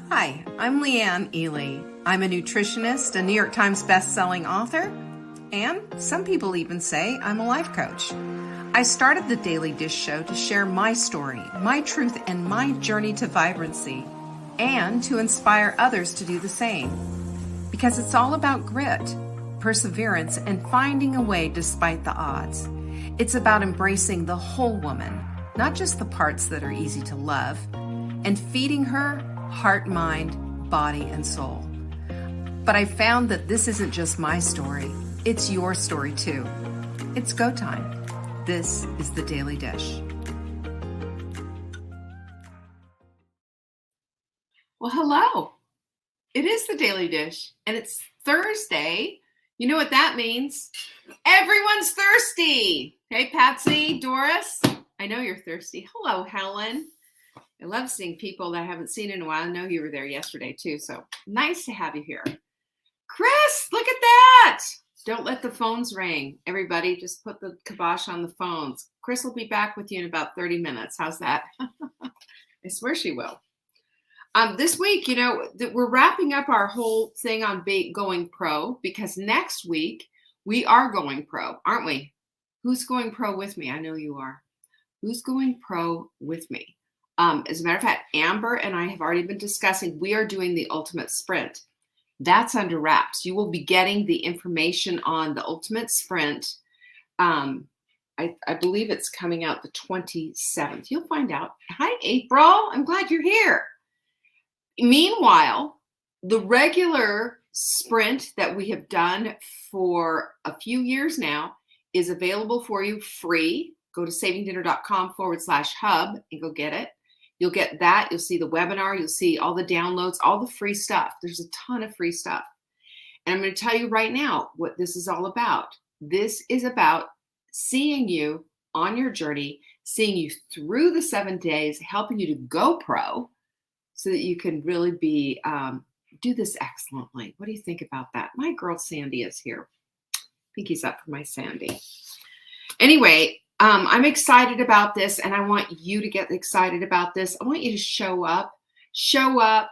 Hi, I'm Leanne Ely. I'm a nutritionist, a New York Times best-selling author, and some people even say I'm a life coach. I started the Daily Dish Show to share my story, my truth, and my journey to vibrancy, and to inspire others to do the same. Because it's all about grit, perseverance, and finding a way despite the odds. It's about embracing the whole woman, not just the parts that are easy to love, and feeding her heart, mind, body, and soul. But I found that this isn't just my story, it's your story too. It's go time. This is the Daily Dish. Well, hello. It is the Daily Dish, and it's Thursday. You know what that means? Everyone's thirsty. Hey, Patsy, Doris, I know you're thirsty. Hello, Helen. I love seeing people that I haven't seen in a while. I know you were there yesterday too, so nice to have you here. Chris, look at that. Don't let the phones ring. Everybody, just put the kibosh on the phones. Chris will be back with you in about 30 minutes. How's that? I swear she will. This week, we're wrapping up our whole thing on going pro, because next week we are going pro, aren't we? Who's going pro with me? I know you are. Who's going pro with me? As a matter of fact, Amber and I have already been discussing, we are doing the ultimate sprint. That's under wraps. You will be getting the information on the ultimate sprint. I believe it's coming out the 27th. You'll find out. Hi, April. I'm glad you're here. Meanwhile, the regular sprint that we have done for a few years now is available for you free. Go to savingdinner.com/hub and go get it. You'll get that. You'll see the webinar. You'll see all the downloads, all the free stuff. There's a ton of free stuff. And I'm going to tell you right now what this is all about. This is about seeing you on your journey, seeing you through the 7 days, helping you to go pro so that you can really be, do this excellently. What do you think about that? My girl Sandy is here. Pinky's up for my Sandy. Anyway, I'm excited about this, and I want you to get excited about this. I want you to show up,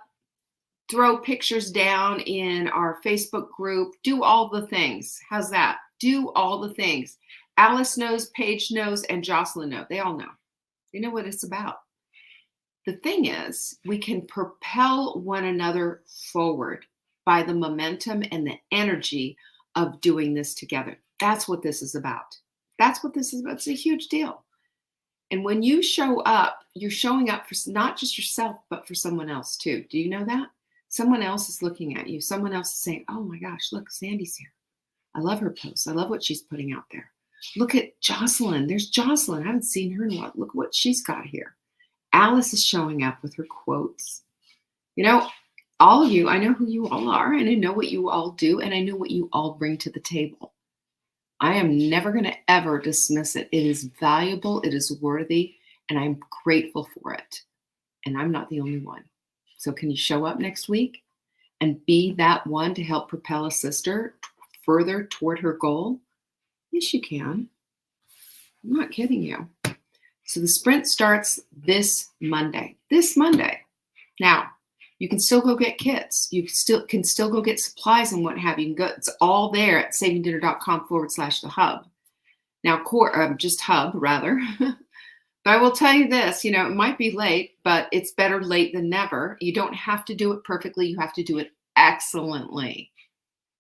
throw pictures down in our Facebook group, do all the things. How's that? Do all the things. Alice knows, Paige knows, and Jocelyn knows. They all know. They know what it's about. The thing is, we can propel one another forward by the momentum and the energy of doing this together. That's what this is about. That's what this is about. It's a huge deal. And when you show up, you're showing up for not just yourself, but for someone else too. Do you know that? Someone else is looking at you. Someone else is saying, oh my gosh, look, Sandy's here. I love her posts. I love what she's putting out there. Look at Jocelyn. There's Jocelyn. I haven't seen her in a while. Look what she's got here. Alice is showing up with her quotes. All of you, I know who you all are, and I know what you all do, and I know what you all bring to the table. I am never going to ever dismiss it. It is valuable. It is worthy. And I'm grateful for it. And I'm not the only one. So can you show up next week and be that one to help propel a sister further toward her goal? Yes, you can. I'm not kidding you. So the sprint starts this Monday. Now, you can still go get kits. You can still go get supplies and what have you. You can go, it's all there at savingdinner.com/the hub. Now, just hub rather. But I will tell you this, it might be late, but it's better late than never. You don't have to do it perfectly. You have to do it excellently.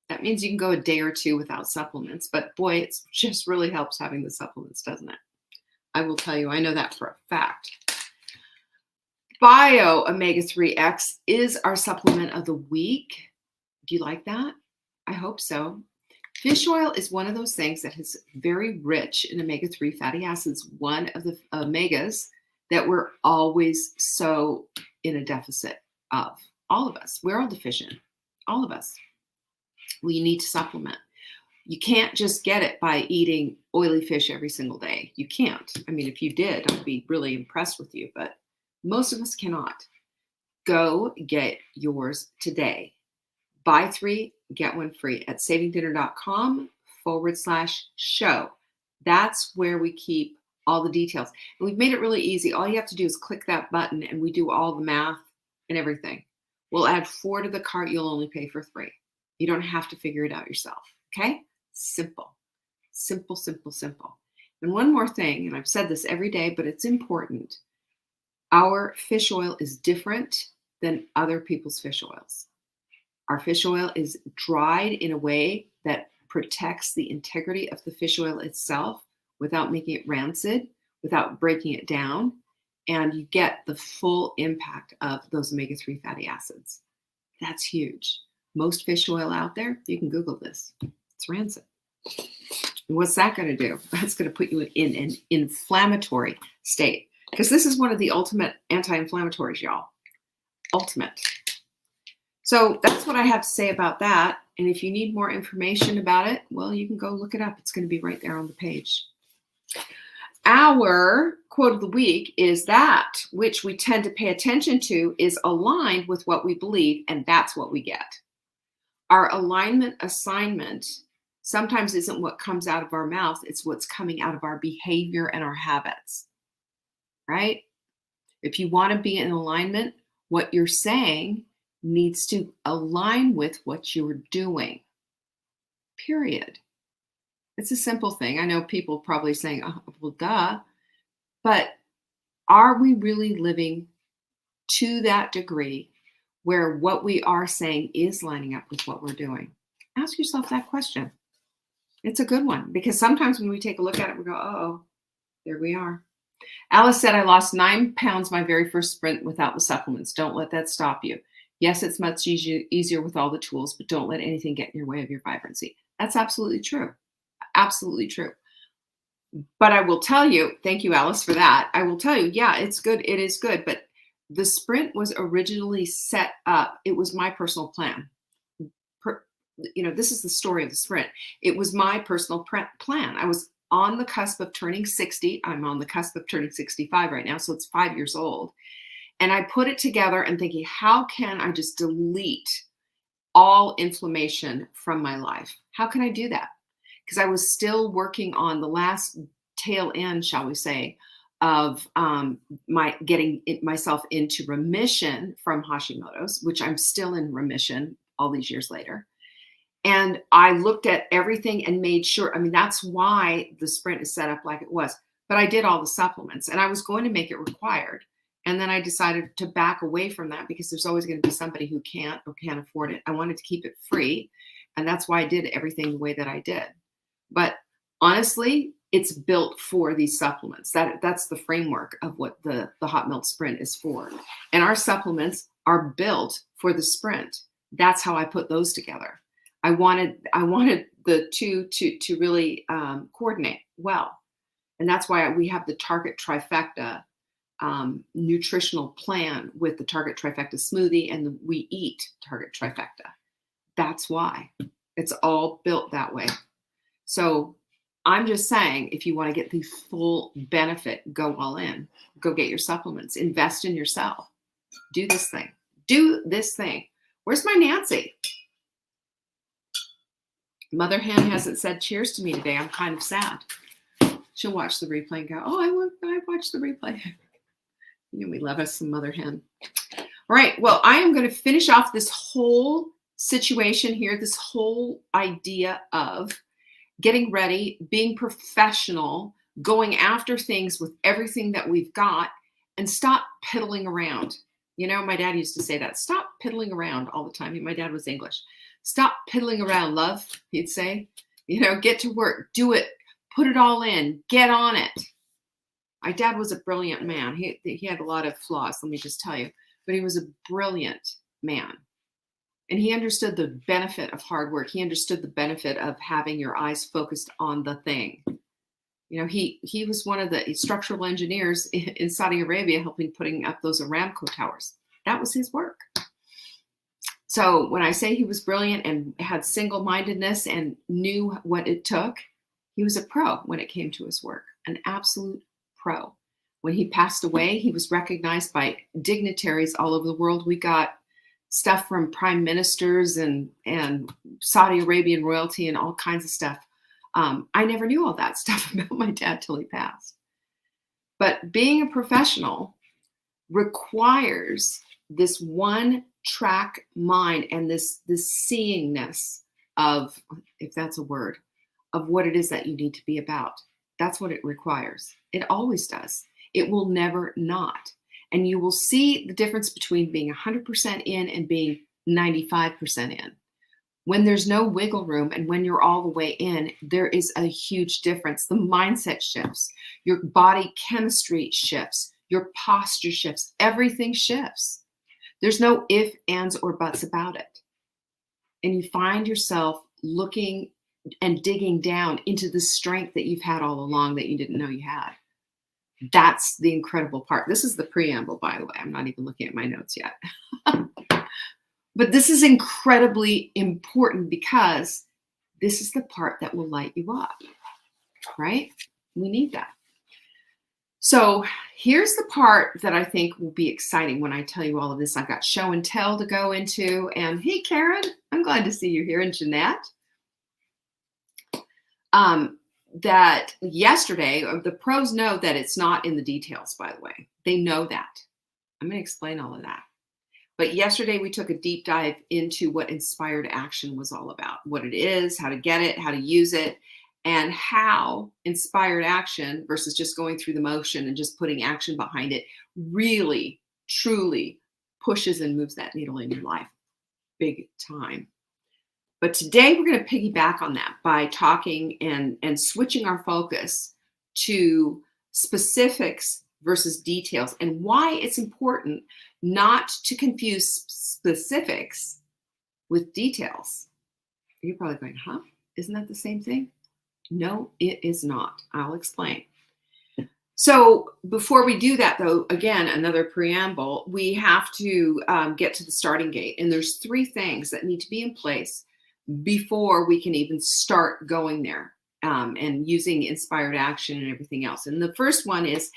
That means you can go a day or two without supplements. But boy, it just really helps having the supplements, doesn't it? I will tell you, I know that for a fact. Bio Omega-3X is our supplement of the week. Do you like that? I hope so. Fish oil is one of those things that is very rich in omega-3 fatty acids, one of the omegas that we're always so in a deficit of. All of us. We're all deficient. All of us. We need to supplement. You can't just get it by eating oily fish every single day. You can't. I mean, if you did, I'd be really impressed with you, but most of us cannot. Go get yours today. Buy 3, get 1 free at savingdinner.com/show. That's where we keep all the details. And we've made it really easy. All you have to do is click that button and we do all the math and everything. We'll add 4 to the cart. You'll only pay for 3. You don't have to figure it out yourself. Okay? Simple, simple, simple, simple. And one more thing, and I've said this every day, but it's important. Our fish oil is different than other people's fish oils. Our fish oil is dried in a way that protects the integrity of the fish oil itself without making it rancid, without breaking it down, and you get the full impact of those omega-3 fatty acids. That's huge. Most fish oil out there, you can Google this, it's rancid. And what's that going to do? That's going to put you in an inflammatory state, because this is one of the ultimate anti-inflammatories, y'all. Ultimate. So that's what I have to say about that. And if you need more information about it, well, you can go look it up. It's going to be right there on the page. Our quote of the week is, that which we tend to pay attention to is aligned with what we believe, and that's what we get. Our alignment assignment sometimes isn't what comes out of our mouth, it's what's coming out of our behavior and our habits, right? If you want to be in alignment, what you're saying needs to align with what you're doing, period. It's a simple thing. I know people probably saying, oh, well, duh, but are we really living to that degree where what we are saying is lining up with what we're doing? Ask yourself that question. It's a good one, because sometimes when we take a look at it, we go, oh, there we are. Alice said, I lost 9 pounds my very first sprint without the supplements. Don't let that stop you. Yes, it's much easier with all the tools, but don't let anything get in your way of your vibrancy. That's absolutely true. Absolutely true. But I will tell you, thank you, Alice, for that. I will tell you, yeah, it's good. It is good. But the sprint was originally set up. It was my personal plan. This is the story of the sprint. It was my personal plan. I was on the cusp of turning 60. I'm on the cusp of turning 65 right now. So it's 5 years old. And I put it together and thinking, how can I just delete all inflammation from my life? How can I do that? Because I was still working on the last tail end, shall we say, of my getting myself into remission from Hashimoto's, which I'm still in remission all these years later. And I looked at everything and made sure, that's why the sprint is set up like it was. But I did all the supplements, and I was going to make it required. And then I decided to back away from that, because there's always going to be somebody who can't or can't afford it. I wanted to keep it free. And that's why I did everything the way that I did. But honestly, it's built for these supplements. That's the framework of what the Hot Melt Sprint is for. And our supplements are built for the sprint. That's how I put those together. I wanted the two to really coordinate well. And that's why we have the Target Trifecta nutritional plan with the Target Trifecta smoothie and the We Eat Target Trifecta. That's why it's all built that way. So I'm just saying, if you want to get the full benefit, go all in, go get your supplements, invest in yourself, do this thing, Where's my Nancy? Mother Hen hasn't said cheers to me today. I'm kind of sad. She'll watch the replay and go, oh, I watched the replay. We love us some Mother Hen. All right. Well, I am going to finish off this whole situation here, this whole idea of getting ready, being professional, going after things with everything that we've got, and stop piddling around. My dad used to say that. Stop piddling around all the time. My dad was English. Stop piddling around, love, he'd say. Get to work, do it, put it all in, get on it. My dad was a brilliant man. He had a lot of flaws, let me just tell you, but he was a brilliant man. And he understood the benefit of hard work. He understood the benefit of having your eyes focused on the thing. He was one of the structural engineers in Saudi Arabia helping putting up those Aramco towers. That was his work. So when I say he was brilliant and had single-mindedness and knew what it took, he was a pro when it came to his work, an absolute pro. When he passed away, he was recognized by dignitaries all over the world. We got stuff from prime ministers and Saudi Arabian royalty and all kinds of stuff. I never knew all that stuff about my dad till he passed. But being a professional requires this one track mind and this seeingness of, if that's a word, of what it is that you need to be about. That's what it requires. It always does. It will never not. And you will see the difference between being 100% in and being 95% in. When there's no wiggle room and when you're all the way in, there is a huge difference. The mindset shifts, your body chemistry shifts, your posture shifts, everything shifts. There's no if, ands, or buts about it. And you find yourself looking and digging down into the strength that you've had all along that you didn't know you had. That's the incredible part. This is the preamble, by the way. I'm not even looking at my notes yet. But this is incredibly important because this is the part that will light you up, right? We need that. So here's the part that I think will be exciting when I tell you all of this. I've got show and tell to go into. And hey, Karen, I'm glad to see you here. And Jeanette. That yesterday, the pros know that it's not in the details, by the way. They know that. I'm going to explain all of that. But yesterday we took a deep dive into what inspired action was all about, what it is, how to get it, how to use it, and how inspired action versus just going through the motion and just putting action behind it really, truly pushes and moves that needle in your life big time. But today we're going to piggyback on that by talking and switching our focus to specifics versus details and why it's important not to confuse specifics with details. You're probably going, huh? Isn't that the same thing? No, it is not. I'll explain. So before we do that, though, again, another preamble, we have to get to the starting gate. And there's 3 things that need to be in place before we can even start going there and using inspired action and everything else. And the first one is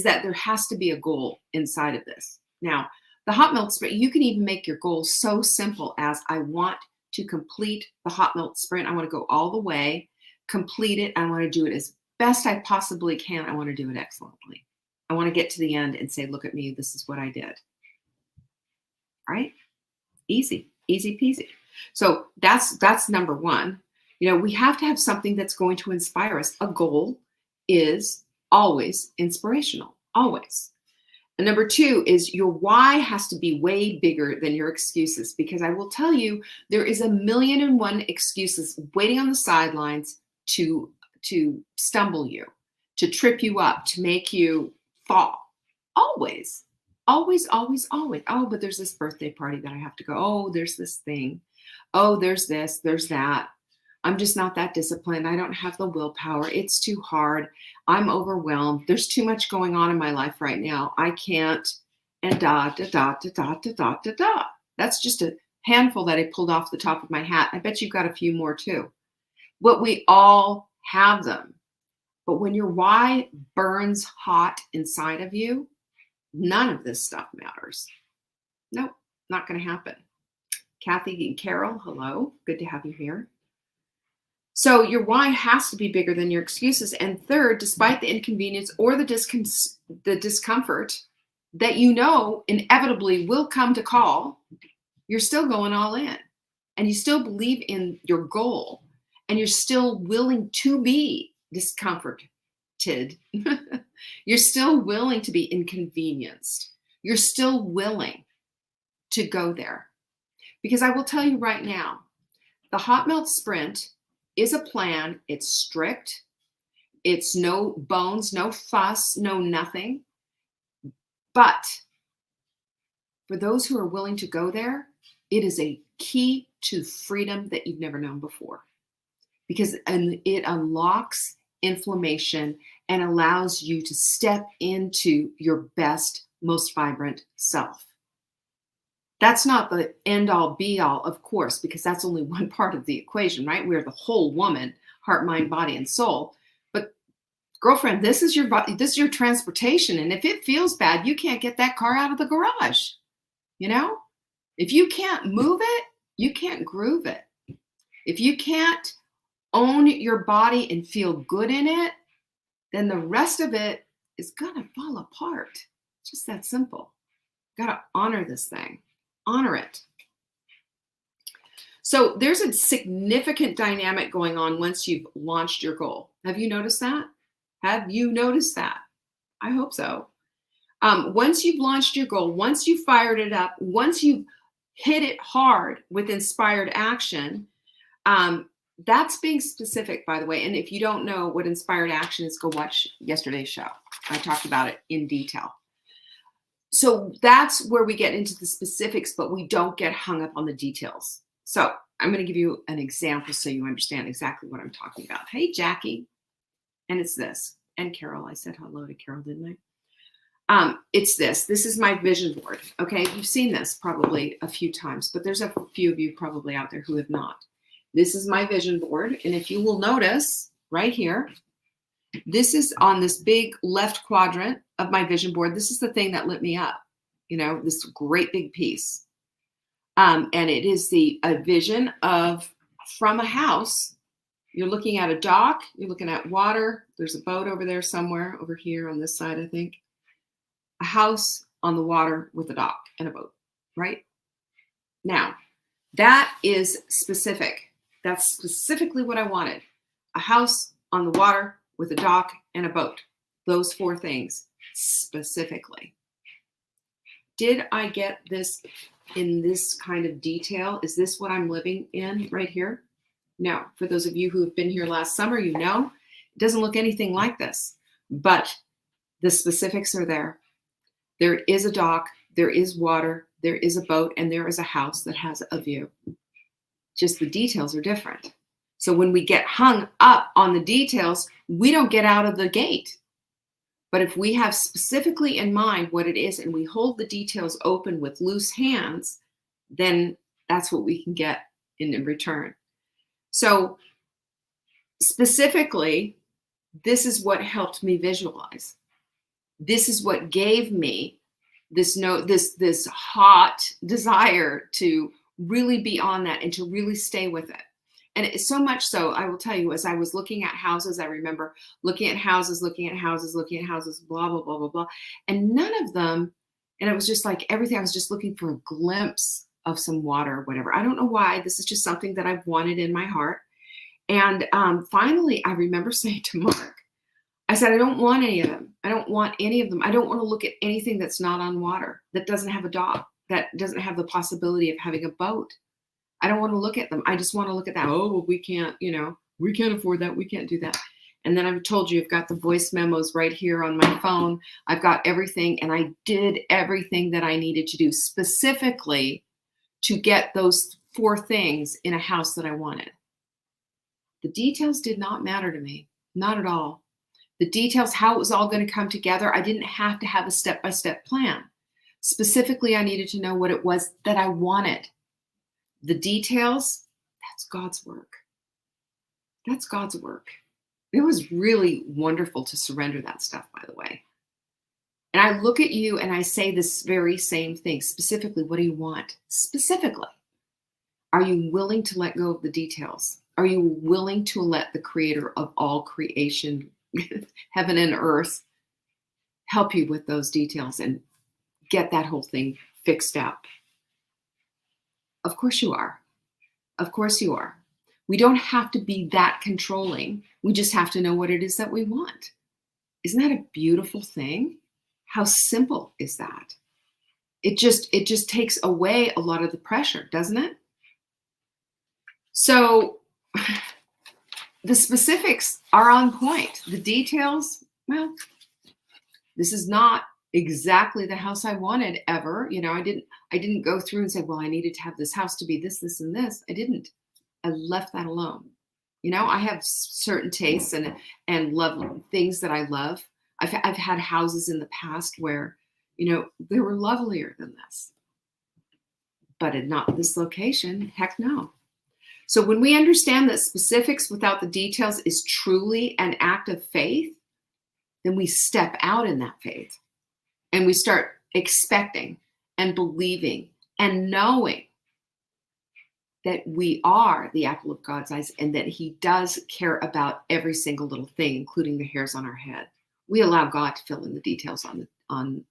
that there has to be a goal inside of this. Now, the hot melt sprint, you can even make your goal so simple as I want to complete the hot melt sprint. I want to go all the way, complete it. I want to do it as best I possibly can. I want to do it excellently. I want to get to the end and say, look at me, this is what I did. Right? Easy, easy peasy. So that's number 1. You know, we have to have something that's going to inspire us. A goal is always inspirational, always. And number 2 is your why has to be way bigger than your excuses, because I will tell you, there is 1,000,001 excuses waiting on the sidelines to stumble you, to trip you up, to make you fall. Always, always, always, always. Oh, but there's this birthday party that I have to go. Oh, there's this thing. Oh, there's this, there's that. I'm just not that disciplined. I don't have the willpower. It's too hard. I'm overwhelmed. There's too much going on in my life right now. I can't. And da, da, da, da, da, da, da, da, da. That's just a handful that I pulled off the top of my hat. I bet you've got a few more too. But we all have them. But when your why burns hot inside of you, none of this stuff matters. Nope, not going to happen. Kathy and Carol, hello. Good to have you here. So your why has to be bigger than your excuses. And third, despite the inconvenience or the discomfort that you know inevitably will come to call, you're still going all in. And you still believe in your goal. And you're still willing to be discomforted. You're still willing to be inconvenienced. You're still willing to go there. Because I will tell you right now, the hot melt sprint is a plan. It's strict. It's no bones, no fuss, no nothing. But for those who are willing to go there, it is a key to freedom that you've never known before. Because it unlocks inflammation and allows you to step into your best, most vibrant self. That's not the end all be all, of course, because that's only one part of the equation, right? We're the whole woman, heart, mind, body, and soul. But girlfriend, this is your transportation. And if it feels bad, you can't get that car out of the garage. You know, if you can't move it, you can't groove it. If you can't own your body and feel good in it, then the rest of it is gonna fall apart. It's just that simple. Got to honor this thing. Honor it. So there's a significant dynamic going on once you've launched your goal. Have you noticed that? Have you noticed that? I hope so. Once you've launched your goal, once you fired it up, once you've hit it hard with inspired action, that's being specific, by the way. And if you don't know what inspired action is, go watch yesterday's show. I talked about it in detail. So that's where we get into the specifics, but we don't get hung up on the details. So I'm going to give you an example so you understand exactly what I'm talking about. Hey, Jackie. And it's this. And Carol, I said hello to Carol, didn't I? It's this. This is my vision board. Okay. You've seen this probably a few times, but there's a few of you probably out there who have not. This is my vision board. And if you will notice right here, this is on this big left quadrant of my vision board. This is the thing that lit me up, you know, this great big piece. And it is a vision of from a house. You're looking at a dock, you're looking at water. There's a boat over there somewhere, over here on this side, I think. A house on the water with a dock and a boat, right? Now, that is specific. That's specifically what I wanted. A house on the water with a dock and a boat. Those 4 things specifically. Did I get this in this kind of detail? Is this what I'm living in right here? No. For those of you who have been here last summer, you know, it doesn't look anything like this, but the specifics are there. There is a dock, there is water, there is a boat, and there is a house that has a view. Just the details are different. So when we get hung up on the details, we don't get out of the gate. But if we have specifically in mind what it is and we hold the details open with loose hands, then that's what we can get in return. So specifically, this is what helped me visualize. This is what gave me this hot desire to really be on that and to really stay with it. And it's so much so, I will tell you, as I was looking at houses, I remember looking at houses, blah, blah, blah, blah, blah. And none of them, and it was just like everything, I was just looking for a glimpse of some water or whatever. I don't know why. This is just something that I've wanted in my heart. And finally, I remember saying to Mark, I said, I don't want any of them. I don't want any of them. I don't want to look at anything that's not on water, that doesn't have a dock, that doesn't have the possibility of having a boat. I don't want to look at them. I just want to look at that. Oh, well, we can't, you know, we can't afford that. We can't do that. And then I've told you, I've got the voice memos right here on my phone. I've got everything. And I did everything that I needed to do specifically to get those 4 things in a house that I wanted. The details did not matter to me. Not at all. The details, how it was all going to come together, I didn't have to have a step-by-step plan. Specifically, I needed to know what it was that I wanted. The details, that's God's work. That's God's work. It was really wonderful to surrender that stuff, by the way. And I look at you and I say this very same thing. Specifically, what do you want? Specifically, are you willing to let go of the details? Are you willing to let the creator of all creation, heaven and earth, help you with those details and get that whole thing fixed up? Of course you are. Of course you are. We don't have to be that controlling. We just have to know what it is that we want. Isn't that a beautiful thing? How simple is that? It just takes away a lot of the pressure, doesn't it? So the specifics are on point. The details, well, this is not exactly the house I wanted ever. You know, I didn't go through and say, well, I needed to have this house to be this, this, and this. I didn't. I left that alone. You know, I have certain tastes and love things that I love. I've had houses in the past where, you know, they were lovelier than this, but in not this location, heck no. So when we understand that specifics without the details is truly an act of faith, then we step out in that faith and we start expecting and believing and knowing that we are the apple of God's eyes and that he does care about every single little thing, including the hairs on our head. We allow God to fill in the details on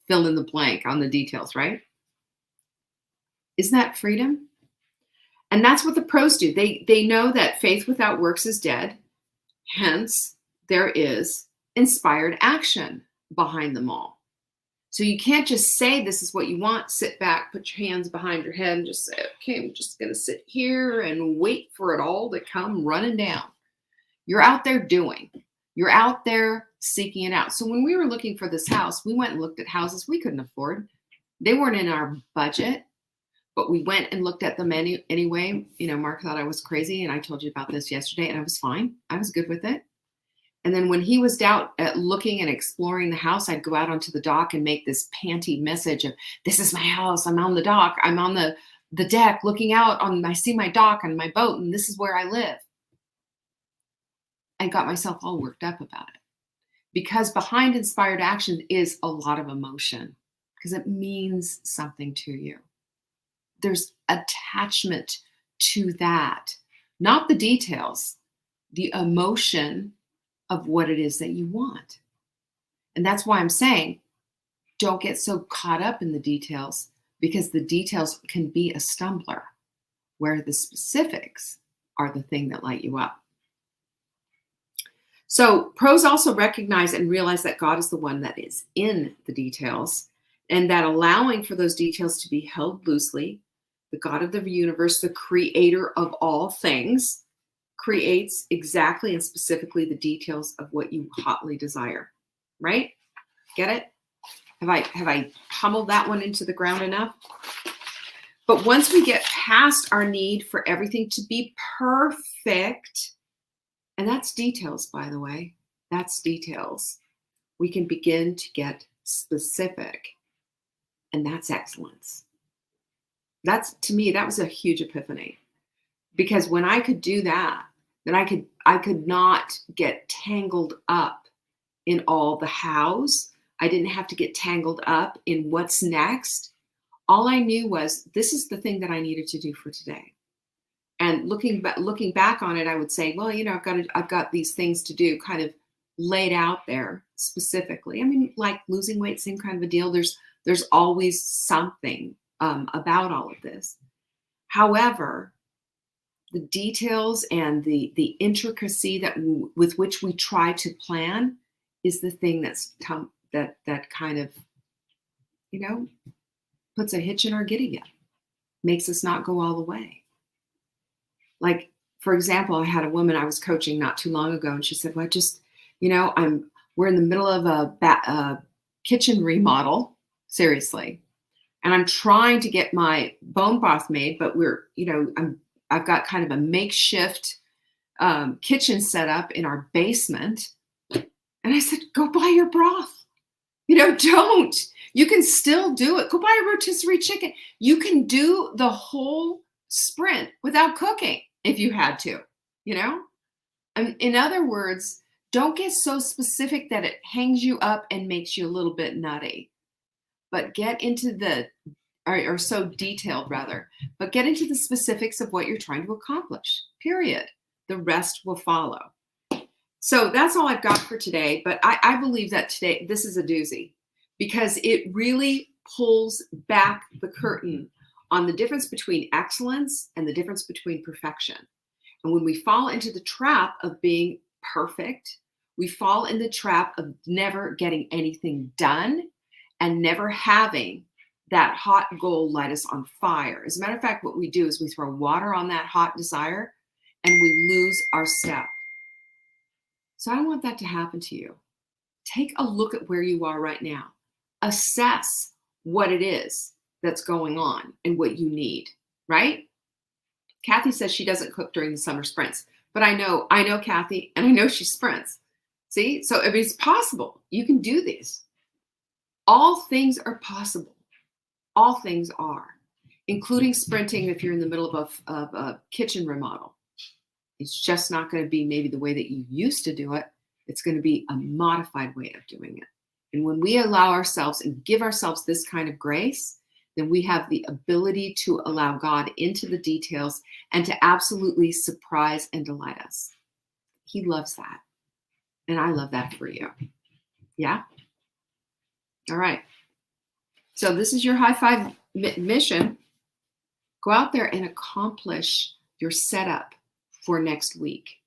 fill in the blank on the details, right? Isn't that freedom? And that's what the pros do. They know that faith without works is dead. Hence, there is inspired action behind them all. So you can't just say this is what you want, sit back, put your hands behind your head and just say, okay, I'm just going to sit here and wait for it all to come running down. You're out there doing. You're out there seeking it out. So when we were looking for this house, we went and looked at houses we couldn't afford. They weren't in our budget, but we went and looked at them anyway. You know, Mark thought I was crazy, and I told you about this yesterday, and I was fine. I was good with it. And then when he was out at looking and exploring the house, I'd go out onto the dock and make this panty message of, this is my house. I'm on the dock. I'm on the deck looking out on, I see my dock and my boat, and this is where I live. And got myself all worked up about it. Because behind inspired action is a lot of emotion, because it means something to you. There's attachment to that, not the details, the emotion of what it is that you want. And that's why I'm saying, don't get so caught up in the details, because the details can be a stumbler, where the specifics are the thing that light you up. So pros also recognize and realize that God is the one that is in the details, and that allowing for those details to be held loosely, the God of the universe, the creator of all things, creates exactly and specifically the details of what you hotly desire. Right? Get it? Have I pummeled that one into the ground enough? But once we get past our need for everything to be perfect, and that's details, by the way, that's details, we can begin to get specific, and that's excellence. That's, to me, that was a huge epiphany, because when I could do that, then I could not get tangled up in all the hows. I didn't have to get tangled up in what's next. All I knew was, this is the thing that I needed to do for today. And looking back on it, I would say, well, you know, I've got these things to do, kind of laid out there specifically. I mean, like losing weight, same kind of a deal. There's always something about all of this. However, the details and the intricacy with which we try to plan is the thing that kind of, you know, puts a hitch in our giddy up, makes us not go all the way. Like, for example, I had a woman I was coaching not too long ago, and she said, well, just, you know, we're in the middle of a kitchen remodel, seriously. And I'm trying to get my bone broth made, but I've got kind of a makeshift kitchen set up in our basement. And I said, go buy your broth. You know, don't. You can still do it. Go buy a rotisserie chicken. You can do the whole sprint without cooking if you had to, you know? In other words, don't get so specific that it hangs you up and makes you a little bit nutty. But get into or so detailed rather, but get into the specifics of what you're trying to accomplish, period. The rest will follow. So that's all I've got for today. But I believe that today, this is a doozy, because it really pulls back the curtain on the difference between excellence and the difference between perfection. And when we fall into the trap of being perfect, we fall in the trap of never getting anything done and never having that hot goal light us on fire. As a matter of fact, what we do is we throw water on that hot desire and we lose our step. So I don't want that to happen to you. Take a look at where you are right now. Assess what it is that's going on and what you need, right? Kathy says she doesn't cook during the summer sprints, but I know Kathy, and I know she sprints. See, so it's possible. You can do this. All things are possible. All things are, including sprinting if you're in the middle of a kitchen remodel. It's just not going to be maybe the way that you used to do it. It's going to be a modified way of doing it. And when we allow ourselves and give ourselves this kind of grace, then we have the ability to allow God into the details and to absolutely surprise and delight us. He loves that. And I love that for you. Yeah? All right. So this is your high five mission. Go out there and accomplish your setup for next week.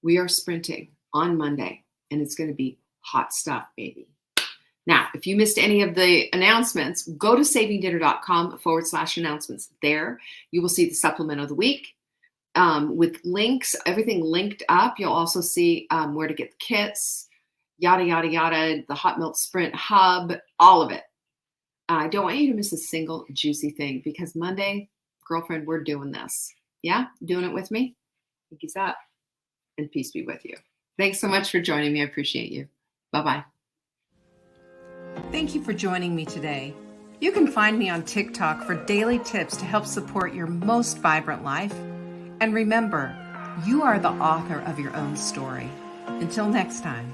We are sprinting on Monday, and it's going to be hot stuff, baby. Now, if you missed any of the announcements, go to savingdinner.com/announcements. There, you will see the supplement of the week with links, everything linked up. You'll also see where to get the kits, yada, yada, yada, the Hot Milk Sprint Hub, all of it. I don't want you to miss a single juicy thing because Monday, girlfriend, we're doing this. Yeah? Doing it with me? Pinkies up and peace be with you. Thanks so much for joining me. I appreciate you. Bye-bye. Thank you for joining me today. You can find me on TikTok for daily tips to help support your most vibrant life. And remember, you are the author of your own story. Until next time.